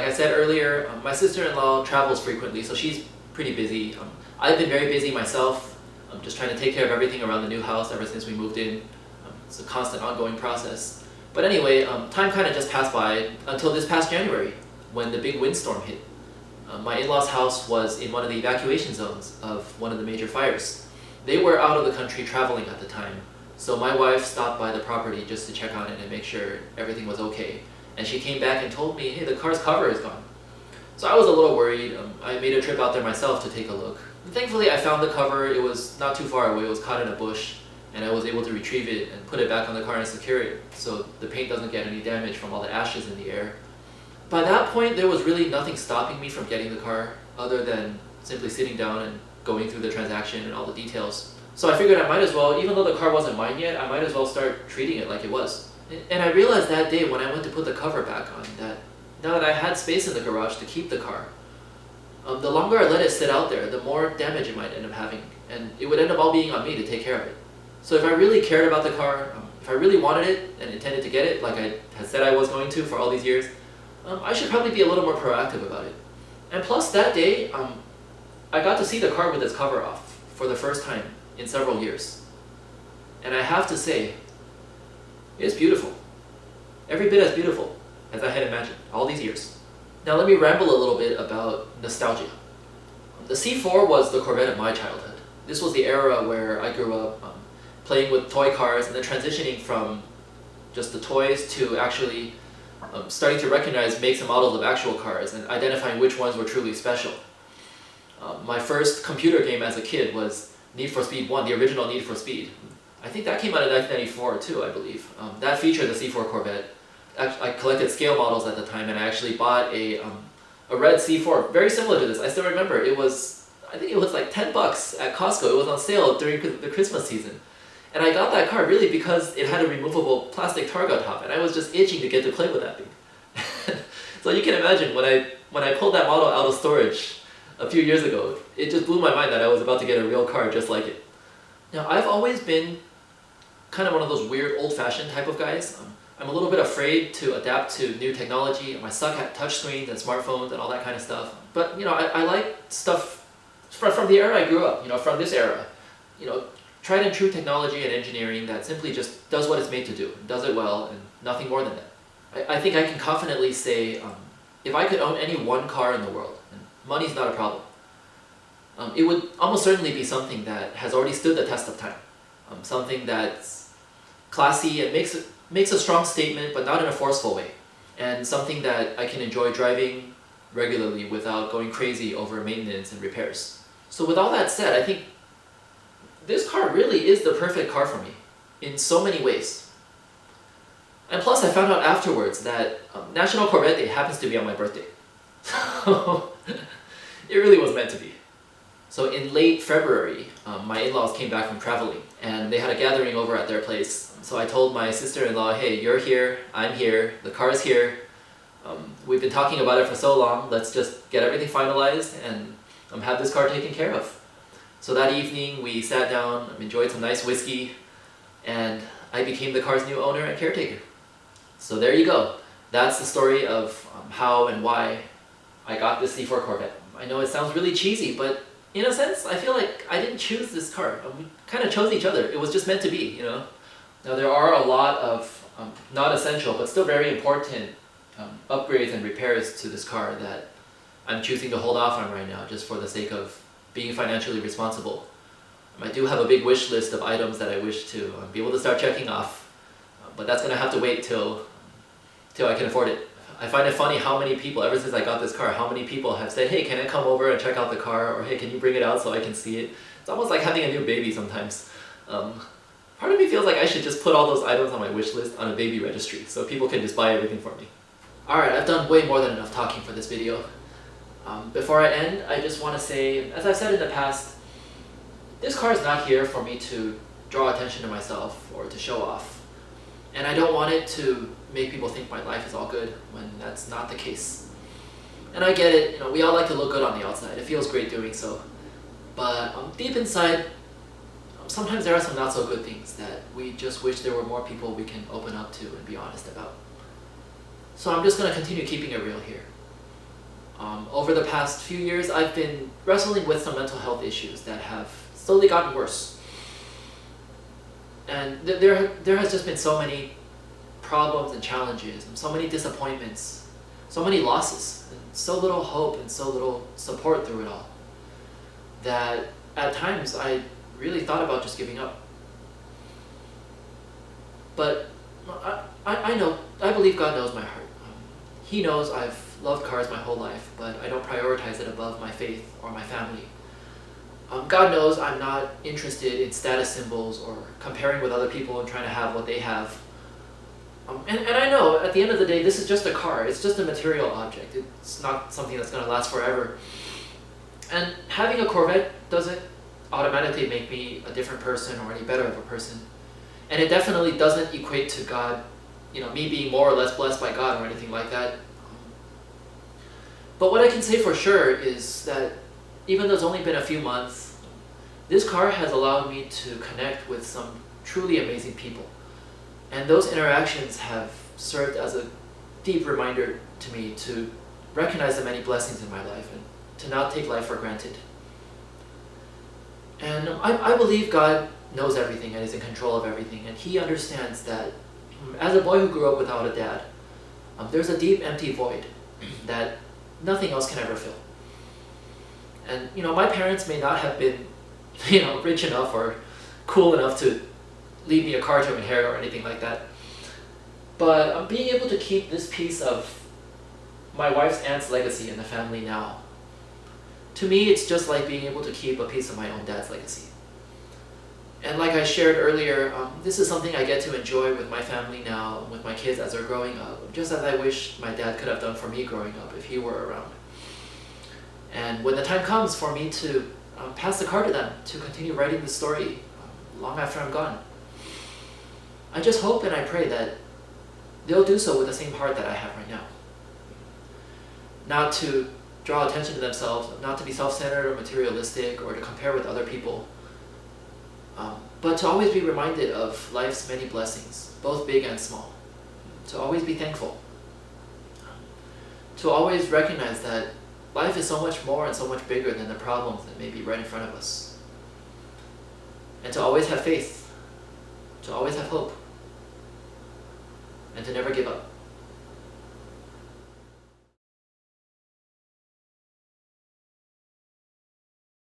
I said earlier, my sister-in-law travels frequently, so she's pretty busy. I've been very busy myself. I'm just trying to take care of everything around the new house ever since we moved in. It's a constant ongoing process. But anyway, time kind of just passed by until this past January when the big windstorm hit. My in-laws' house was in one of the evacuation zones of one of the major fires. They were out of the country traveling at the time, so my wife stopped by the property just to check on it and make sure everything was okay. And she came back and told me, hey, the car's cover is gone. So I was a little worried. I made a trip out there myself to take a look. And thankfully I found the cover. It was not too far away. It was caught in a bush, and I was able to retrieve it and put it back on the car and secure it so the paint doesn't get any damage from all the ashes in the air. By that point, there was really nothing stopping me from getting the car other than simply sitting down and going through the transaction and all the details. So I figured I might as well, even though the car wasn't mine yet, I might as well start treating it like it was. And I realized that day when I went to put the cover back on that now that I had space in the garage to keep the car, the longer I let it sit out there, the more damage it might end up having, and it would end up all being on me to take care of it. So if I really cared about the car, if I really wanted it and intended to get it like I had said I was going to for all these years, I should probably be a little more proactive about it. And plus that day, I got to see the car with its cover off for the first time in several years. And I have to say, it's beautiful. Every bit as beautiful as I had imagined all these years. Now let me ramble a little bit about nostalgia. The C4 was the Corvette of my childhood. This was the era where I grew up playing with toy cars and then transitioning from just the toys to actually starting to recognize makes and models of actual cars and identifying which ones were truly special. My first computer game as a kid was Need for Speed 1, the original Need for Speed. I think that came out in 1994 too, I believe. That featured the C4 Corvette. I collected scale models at the time, and I actually bought a red C4, very similar to this. I still remember, it was, I think it was like 10 bucks at Costco. It was on sale during the Christmas season. And I got that car really because it had a removable plastic targa top, and I was just itching to get to play with that thing. So you can imagine, when I pulled that model out of storage a few years ago, it just blew my mind that I was about to get a real car just like it. Now, I've always been kind of one of those weird old-fashioned type of guys. I'm a little bit afraid to adapt to new technology. I suck at touchscreens and smartphones and all that kind of stuff. But, you know, I like stuff from the era I grew up, you know, from this era. You know, tried and true technology and engineering that simply just does what it's made to do, does it well, and nothing more than that. I think I can confidently say, if I could own any one car in the world, and money's not a problem, it would almost certainly be something that has already stood the test of time. Something that's classy and makes a strong statement, but not in a forceful way. And something that I can enjoy driving regularly without going crazy over maintenance and repairs. So with all that said, I think this car really is the perfect car for me in so many ways. And plus I found out afterwards that National Corvette Day happens to be on my birthday. So it really was meant to be. So in late February, my in-laws came back from traveling and they had a gathering over at their place. So I told my sister-in-law, hey, you're here, I'm here, the car's here. We've been talking about it for so long, let's just get everything finalized and have this car taken care of. So that evening we sat down, enjoyed some nice whiskey, and I became the car's new owner and caretaker. So there you go. That's the story of how and why I got this C4 Corvette. I know it sounds really cheesy, but in a sense, I feel like I didn't choose this car. We kind of chose each other. It was just meant to be, you know. Now there are a lot of not essential, but still very important upgrades and repairs to this car that I'm choosing to hold off on right now just for the sake of being financially responsible. I do have a big wish list of items that I wish to be able to start checking off, but that's going to have to wait till I can afford it. I find it funny how many people, ever since I got this car, how many people have said, hey, can I come over and check out the car? Or hey, can you bring it out so I can see it? It's almost like having a new baby sometimes. Part of me feels like I should just put all those items on my wish list on a baby registry so people can just buy everything for me. Alright, I've done way more than enough talking for this video. Before I end, I just want to say, as I've said in the past, this car is not here for me to draw attention to myself or to show off. And I don't want it to make people think my life is all good when that's not the case. And I get it, you know, we all like to look good on the outside. It feels great doing so. But deep inside, sometimes there are some not so good things that we just wish there were more people we can open up to and be honest about. So I'm just going to continue keeping it real here. Over the past few years, I've been wrestling with some mental health issues that have slowly gotten worse. And there has just been so many problems and challenges, and so many disappointments, so many losses, and so little hope and so little support through it all, that at times I really thought about just giving up. But I believe God knows my heart. He knows I've loved cars my whole life, but I don't prioritize it above my faith or my family. God knows I'm not interested in status symbols or comparing with other people and trying to have what they have. And I know at the end of the day, this is just a car. It's just a material object. It's not something that's going to last forever. And having a Corvette doesn't automatically make me a different person or any better of a person. And it definitely doesn't equate to God, me being more or less blessed by God or anything like that. But what I can say for sure is that even though it's only been a few months, this car has allowed me to connect with some truly amazing people. And those interactions have served as a deep reminder to me to recognize the many blessings in my life and to not take life for granted. And I believe God knows everything and is in control of everything, and He understands that as a boy who grew up without a dad, there's a deep empty void that nothing else can ever fill. And my parents may not have been rich enough or cool enough to leave me a car to inherit or anything like that, but being able to keep this piece of my wife's aunt's legacy in the family now, to me it's just like being able to keep a piece of my own dad's legacy. And like I shared earlier, this is something I get to enjoy with my family now, with my kids as they're growing up, just as I wish my dad could have done for me growing up if he were around. And when the time comes for me to pass the car to them, to continue writing the story long after I'm gone, I just hope and I pray that they'll do so with the same heart that I have right now. Not to draw attention to themselves, not to be self-centered or materialistic or to compare with other people, but to always be reminded of life's many blessings, both big and small. To always be thankful. To always recognize that life is so much more and so much bigger than the problems that may be right in front of us. And to always have faith. To always have hope. And to never give up.